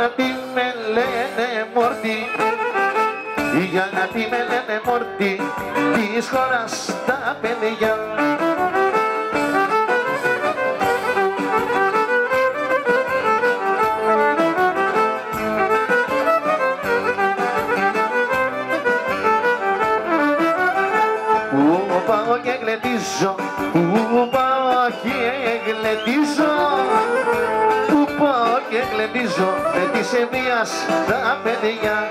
γιατί με λένε μόρτι, γιατί με λένε μόρτι της χώρας τα παιδιά. Πού πάω και γλεντίζω, πού πάω και γλεντίζω, πού πάω και γλεντίζω με της Ευβοίας τα παιδιά.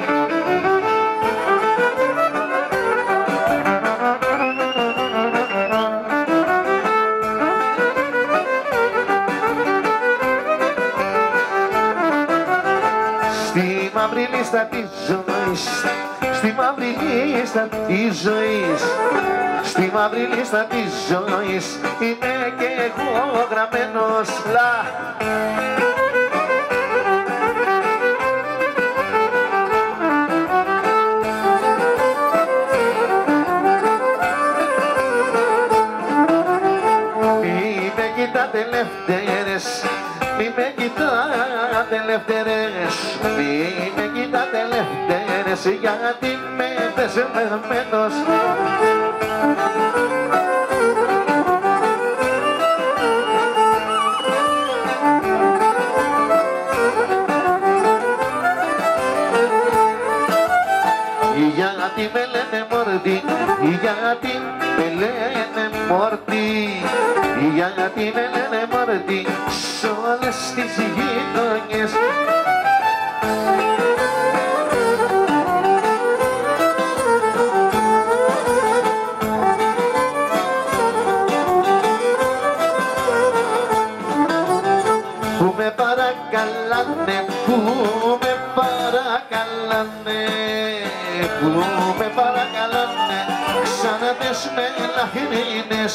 Στη μαύρη λίστα της ζωής, στη μαύρη λίστα της ζωής, στη μαύρη λίστα της ζωής είμαι και εγώ γραμμένος. Λα! Μη με κοιτάτε ελεύθερες, μη με κοιτάτε ελεύθερες, μη με κοιτάτε ελεύθερες, γιατί είμαι δεσμευμένος. Γιατί με λένε μόρτι, γιατί με λένε μόρτι, γιατί με λένε μόρτι σ' όλες τις γειτονιές. Που με παρακαλάνε, που με παρακαλάνε, που με παρακαλάνε, ξανά δες με λαχρίνες.